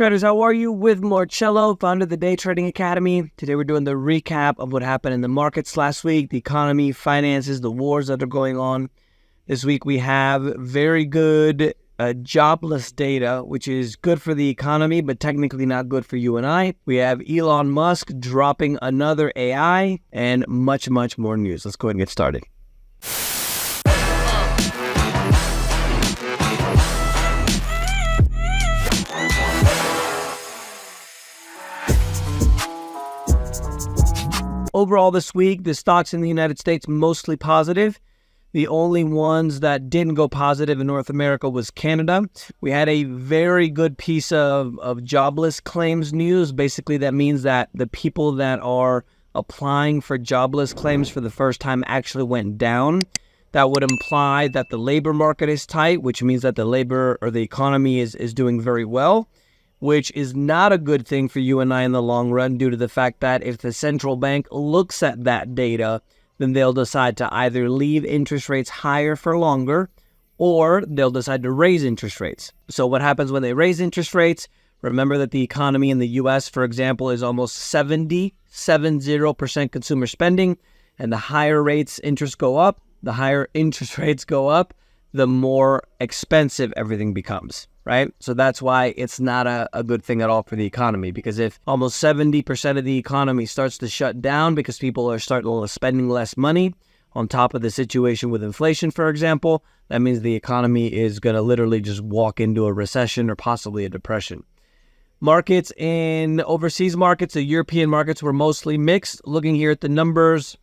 Traders, how are you? With Marcello, founder of the Day Trading Academy. Today we're doing the recap of what happened in the markets last week, the economy, finances, the wars that are going on. This week we have very good jobless data, which is good for the economy, but technically not good for you and I. We have Elon Musk dropping another AI and much, much more news. Let's go ahead and get started. Overall this week, the stocks in the United States mostly positive. The only ones that didn't go positive in North America was Canada. We had a very good piece of jobless claims news. Basically, that means that the people that are applying for jobless claims for the first time actually went down. That would imply that the labor market is tight, which means that the labor or the economy is doing very well, which is not a good thing for you and I in the long run due to the fact that if the central bank looks at that data, then they'll decide to either leave interest rates higher for longer or they'll decide to raise interest rates. So what happens when they raise interest rates? Remember that the economy in the U.S., for example, is almost 70% consumer spending, and the higher interest rates go up, the more expensive everything becomes. Right? So that's why it's not a good thing at all for the economy, because if almost 70% of the economy starts to shut down because people are spending less money on top of the situation with inflation, for example, that means the economy is going to literally just walk into a recession or possibly a depression. Markets in overseas markets, the European markets were mostly mixed. Looking here at the numbers,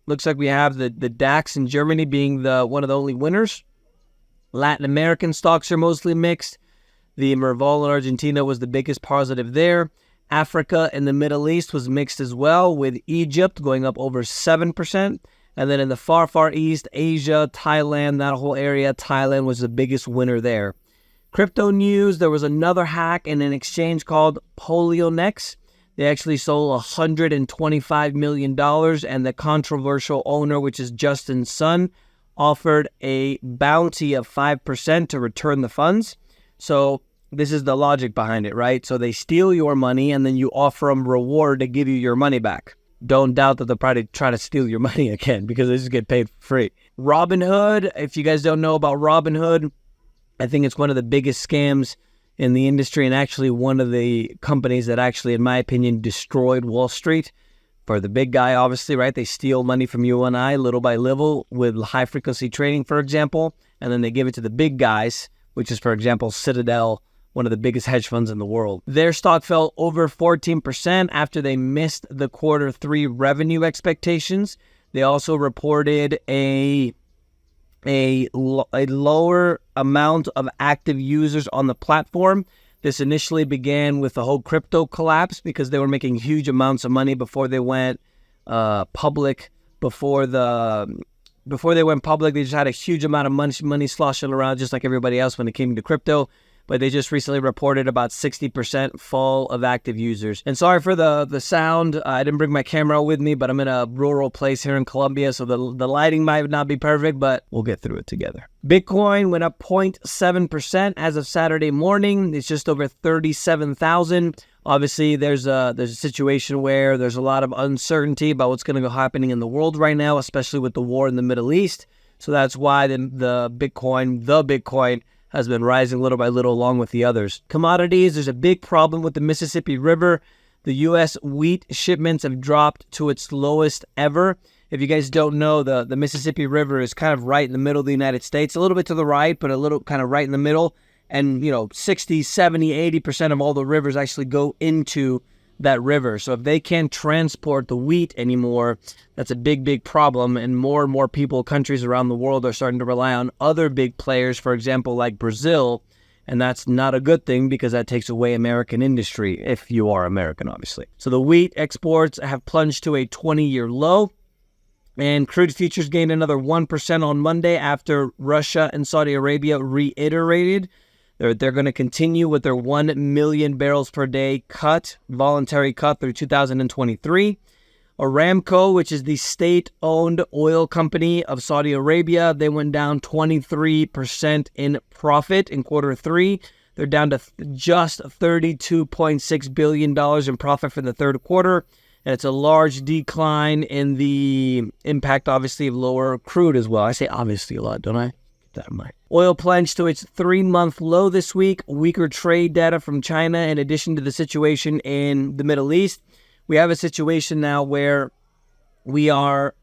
looks like we have the DAX in Germany being one of the only winners. Latin American stocks are mostly mixed. The Merval in Argentina was the biggest positive there. Africa and the Middle East was mixed as well, with Egypt going up over 7%. And then in the far, far east, Asia, Thailand, that whole area, Thailand was the biggest winner there. Crypto news, there was another hack in an exchange called Polionex. They actually sold $125 million, and the controversial owner, which is Justin's son, offered a bounty of 5% to return the funds. So this is the logic behind it, right? So they steal your money and then you offer them reward to give you your money back. Don't doubt that they'll probably try to steal your money again because they just get paid for free. Robinhood, if you guys don't know about Robinhood, I think it's one of the biggest scams in the industry and actually one of the companies that actually, in my opinion, destroyed Wall Street. For the big guy, obviously, right? They steal money from you and I little by little with high-frequency trading, for example, and then they give it to the big guys, which is, for example, Citadel, one of the biggest hedge funds in the world. Their stock fell over 14% after they missed the Q3 revenue expectations. They also reported a lower amount of active users on the platform. This initially began with the whole crypto collapse because they were making huge amounts of money before they went public. Before they went public, they just had a huge amount of money sloshing around just like everybody else when it came to crypto. But they just recently reported about 60% fall of active users. And sorry for the sound. I didn't bring my camera with me, but I'm in a rural place here in Colombia, so the lighting might not be perfect, but we'll get through it together. Bitcoin went up 0.7% as of Saturday morning. It's just over 37,000. Obviously, there's a situation where there's a lot of uncertainty about what's going to be happening in the world right now, especially with the war in the Middle East. So that's why the Bitcoin has been rising little by little along with the others. Commodities, there's a big problem with the Mississippi River. The U.S. wheat shipments have dropped to its lowest ever. If you guys don't know, the Mississippi River is kind of right in the middle of the United States, a little bit to the right, but a little kind of right in the middle. And, 60, 70, 80% of all the rivers actually go into that river. So if they can't transport the wheat anymore, that's a big, big problem. And more people, countries around the world are starting to rely on other big players, for example, like Brazil. And that's not a good thing because that takes away American industry, if you are American, obviously. So the wheat exports have plunged to a 20-year low. And crude futures gained another 1% on Monday after Russia and Saudi Arabia reiterated they're going to continue with their 1 million barrels per day voluntary cut through 2023. Aramco, which is the state-owned oil company of Saudi Arabia, they went down 23% in profit in Q3. They're down to just $32.6 billion in profit for the third quarter. And it's a large decline in the impact, obviously, of lower crude as well. I say obviously a lot, don't I? Keep that in mind. Oil plunged to its 3-month low this week. Weaker trade data from China, in addition to the situation in the Middle East. We have a situation now where we are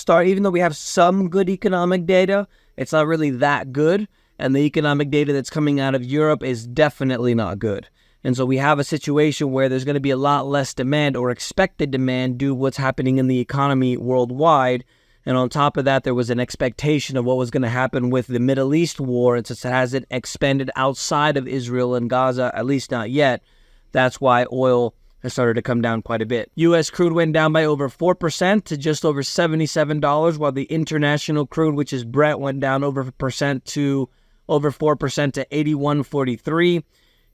even though we have some good economic data, it's not really that good. And the economic data that's coming out of Europe is definitely not good. And so we have a situation where there's going to be a lot less demand or expected demand due to what's happening in the economy worldwide. And on top of that, there was an expectation of what was going to happen with the Middle East war. And since it hasn't expanded outside of Israel and Gaza, at least not yet, that's why oil has started to come down quite a bit. U.S. crude went down by over 4% to just over $77, while the international crude, which is Brent, went down over 4% to 81.43.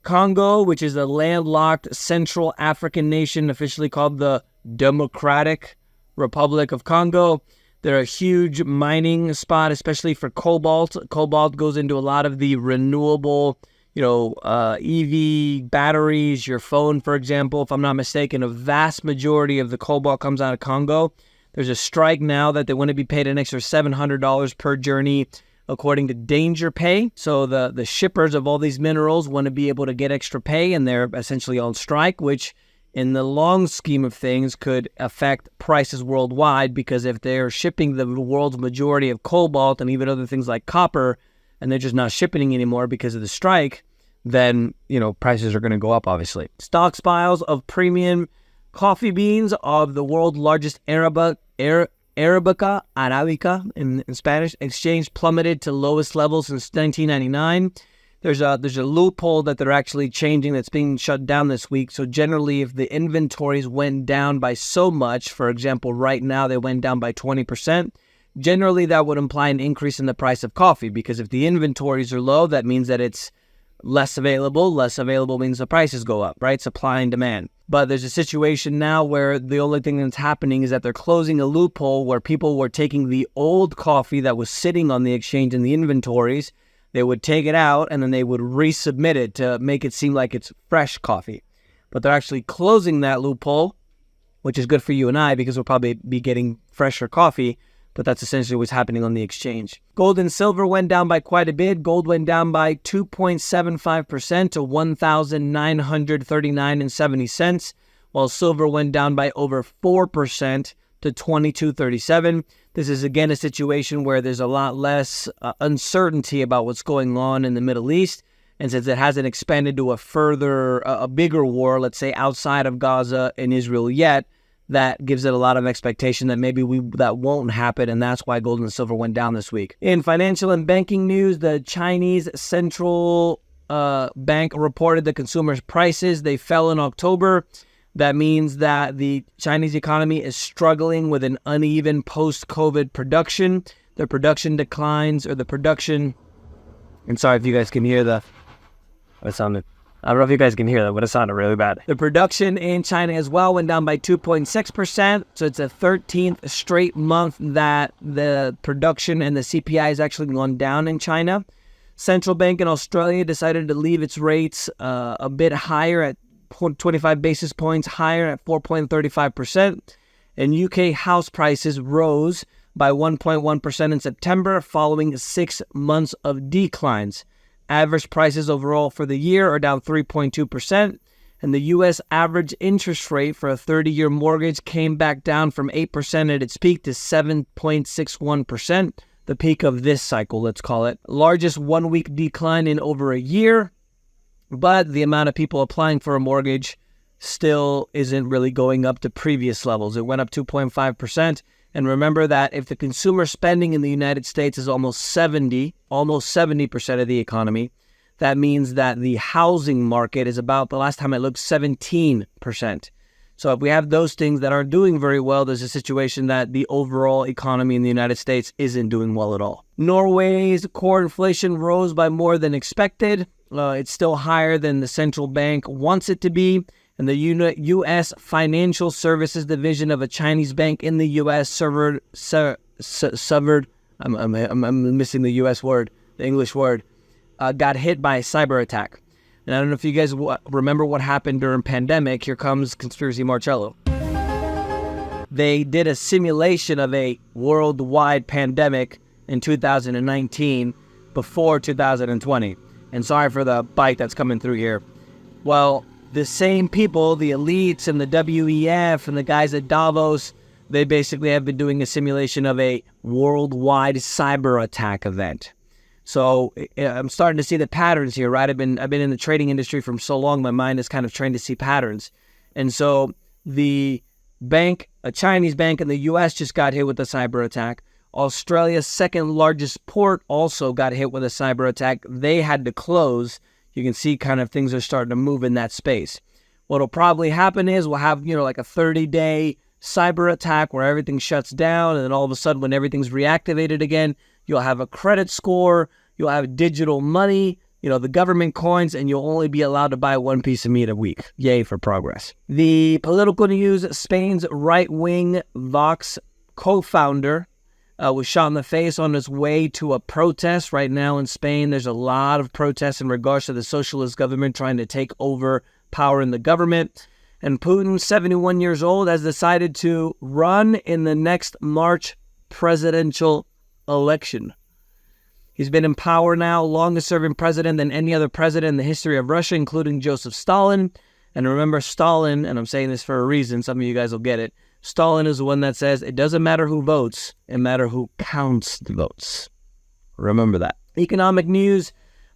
Congo, which is a landlocked Central African nation, officially called the Democratic Republic of Congo. They're a huge mining spot, especially for cobalt. Cobalt goes into a lot of the renewable, EV batteries, your phone, for example. If I'm not mistaken, a vast majority of the cobalt comes out of Congo. There's a strike now that they want to be paid an extra $700 per journey, according to Danger Pay. So the shippers of all these minerals want to be able to get extra pay, and they're essentially on strike, which in the long scheme of things could affect prices worldwide, because if they're shipping the world's majority of cobalt and even other things like copper, and they're just not shipping anymore because of the strike, then, prices are going to go up, obviously. Stockpiles of premium coffee beans of the world's largest Arabica in Spanish exchange plummeted to lowest levels since 1999. There's a loophole that they're actually changing that's being shut down this week. So generally, if the inventories went down by so much, for example, right now they went down by 20%, generally that would imply an increase in the price of coffee, because if the inventories are low, that means that it's less available. Less available means the prices go up, right? Supply and demand. But there's a situation now where the only thing that's happening is that they're closing a loophole where people were taking the old coffee that was sitting on the exchange in the inventories, they would take it out and then they would resubmit it to make it seem like it's fresh coffee. But they're actually closing that loophole, which is good for you and I, because we'll probably be getting fresher coffee. But that's essentially what's happening on the exchange. Gold and silver went down by quite a bit. Gold went down by 2.75% to $1,939.70, while silver went down by over 4% to $22.37. This is again a situation where there's a lot less uncertainty about what's going on in the Middle East. And since it hasn't expanded to a bigger war, let's say outside of Gaza and Israel yet, that gives it a lot of expectation that maybe that won't happen, and that's why gold and silver went down this week. In financial and banking news, the Chinese central bank reported the consumers' prices. They fell in October. That means that the Chinese economy is struggling with an uneven post-COVID production. The production declines, or the production... And sorry if you guys can hear it sounded... I don't know if you guys can hear that, but it sounded really bad. The production in China as well went down by 2.6%. So it's a 13th straight month that the production and the CPI has actually gone down in China. Central Bank in Australia decided to leave its rates a bit higher at 25 basis points higher at 4.35%. And UK house prices rose by 1.1% in September following 6 months of declines. Average prices overall for the year are down 3.2%, and the U.S. average interest rate for a 30-year mortgage came back down from 8% at its peak to 7.61%, the peak of this cycle, let's call it. Largest one-week decline in over a year, but the amount of people applying for a mortgage still isn't really going up to previous levels. It went up 2.5%. And remember that if the consumer spending in the United States is almost 70% of the economy, that means that the housing market is about, the last time I looked, 17%. So if we have those things that aren't doing very well, there's a situation that the overall economy in the United States isn't doing well at all. Norway's core inflation rose by more than expected. It's still higher than the central bank wants it to be. And the U.S. Financial Services Division of a Chinese bank in the U.S. suffered. I'm missing the U.S. word, the English word. Got hit by a cyber attack. And I don't know if you guys remember what happened during pandemic. Here comes Conspiracy Marcello. They did a simulation of a worldwide pandemic in 2019 before 2020. And sorry for the bite that's coming through here. Well, the same people, the elites and the WEF and the guys at Davos, they basically have been doing a simulation of a worldwide cyber attack event. So I'm starting to see the patterns here, right? I've been in the trading industry for so long, my mind is kind of trained to see patterns. And so the bank, a Chinese bank in the US just got hit with a cyber attack. Australia's second largest port also got hit with a cyber attack. They had to close. You can see kind of things are starting to move in that space. What'll probably happen is we'll have, like a 30-day cyber attack where everything shuts down, and then all of a sudden when everything's reactivated again, you'll have a credit score, you'll have digital money, the government coins, and you'll only be allowed to buy one piece of meat a week. Yay for progress. The political news, Spain's right-wing Vox co-founder was shot in the face on his way to a protest. Right now in Spain, there's a lot of protests in regards to the socialist government trying to take over power in the government. And Putin, 71 years old, has decided to run in the next March presidential election. He's been in power now, longest serving president than any other president in the history of Russia, including Joseph Stalin. And remember Stalin, and I'm saying this for a reason, some of you guys will get it. Stalin is the one that says, it doesn't matter who votes, it matters who counts the votes. Remember that. Economic news,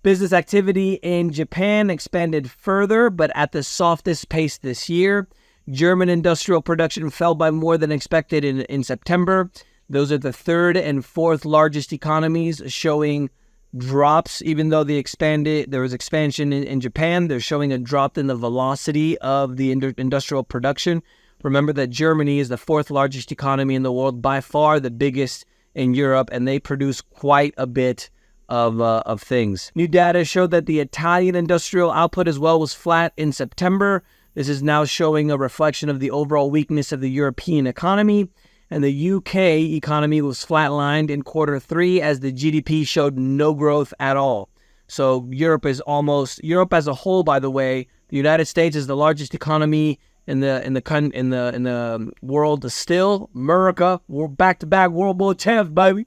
business activity in Japan expanded further, but at the softest pace this year. German industrial production fell by more than expected in September. Those are the third and fourth largest economies showing drops, even though there was expansion in Japan. They're showing a drop in the velocity of the industrial production. Remember that Germany is the fourth largest economy in the world, by far the biggest in Europe, and they produce quite a bit of things. New data showed that the Italian industrial output as well was flat in September. This is now showing a reflection of the overall weakness of the European economy. And the UK economy was flatlined in quarter three as the GDP showed no growth at all. So Europe as a whole, by the way, the United States is the largest economy in the world still. America, we're back-to-back World War champs, baby.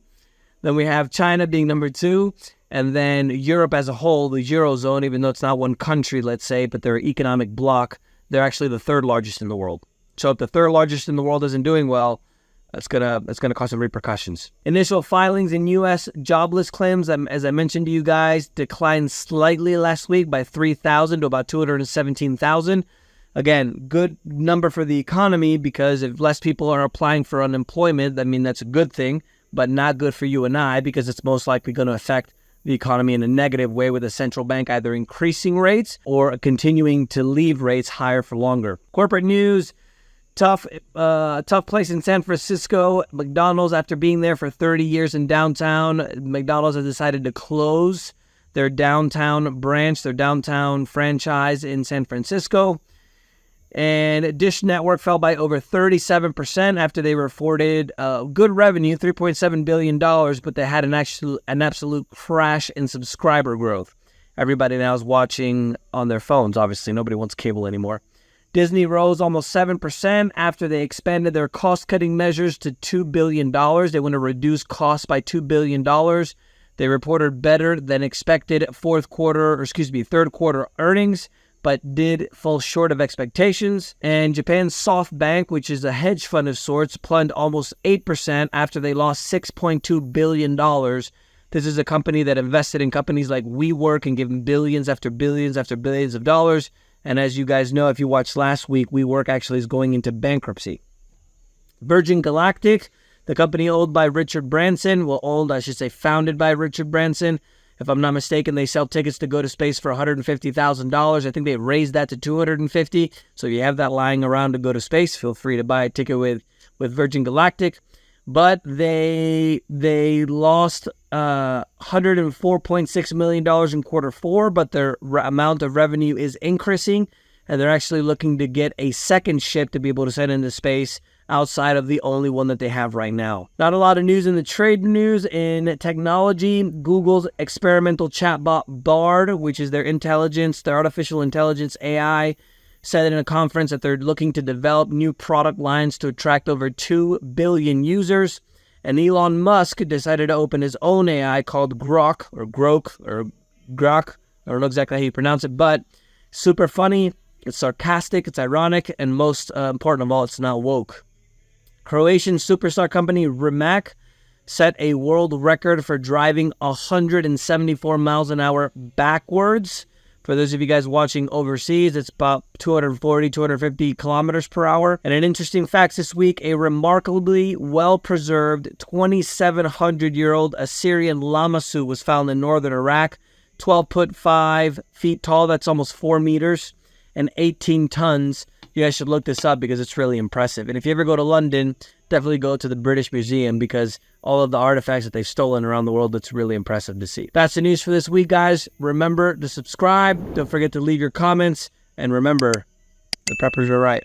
Then we have China being number 2, and then Europe as a whole, the Eurozone, even though it's not one country, let's say, but they're an economic bloc, they're actually the third largest in the world. So if the third largest in the world isn't doing well, it's gonna cause some repercussions. Initial filings in U.S. jobless claims, as I mentioned to you guys, declined slightly last week by 3,000 to about 217,000. Again, good number for the economy, because if less people are applying for unemployment, that's a good thing, but not good for you and I, because it's most likely going to affect the economy in a negative way, with the central bank either increasing rates or continuing to leave rates higher for longer. Corporate news, tough place in San Francisco. McDonald's, after being there for 30 years in downtown, McDonald's has decided to close their downtown branch, their downtown franchise in San Francisco. And Dish Network fell by over 37% after they reported good revenue, $3.7 billion, but they had an absolute crash in subscriber growth. Everybody now is watching on their phones. Obviously, nobody wants cable anymore. Disney rose almost 7% after they expanded their cost-cutting measures to $2 billion. They want to reduce costs by $2 billion. They reported better than expected third quarter earnings, but did fall short of expectations. And Japan's SoftBank, which is a hedge fund of sorts, plunged almost 8% after they lost $6.2 billion. This is a company that invested in companies like WeWork and given billions after billions after billions of dollars. And as you guys know, if you watched last week, WeWork actually is going into bankruptcy. Virgin Galactic, the company owned by Richard Branson, founded by Richard Branson. If I'm not mistaken, they sell tickets to go to space for $150,000. I think they raised that to $250,000. So if you have that lying around to go to space, feel free to buy a ticket with Virgin Galactic. But they lost $104.6 million in quarter four, but their amount of revenue is increasing and they're actually looking to get a second ship to be able to send into space outside of the only one that they have right now. Not a lot of news in the trade news. In technology, Google's experimental chatbot Bard, which is their artificial intelligence AI, said in a conference that they're looking to develop new product lines to attract over 2 billion users. And Elon Musk decided to open his own AI called Grok. I don't know exactly how you pronounce it, but super funny. It's sarcastic, it's ironic, and most important of all, it's not woke. Croatian superstar company Rimac set a world record for driving 174 miles an hour backwards. For those of you guys watching overseas, it's about 250 kilometers per hour. And an interesting fact this week, a remarkably well-preserved 2,700-year-old Assyrian lamassu was found in northern Iraq, 12.5 feet tall, that's almost 4 meters, and 18 tons. You guys should look this up because it's really impressive. And if you ever go to London, definitely go to the British Museum because all of the artifacts that they've stolen around the world, it's really impressive to see. That's the news for this week, guys. Remember to subscribe. Don't forget to leave your comments. And remember, the preppers are right.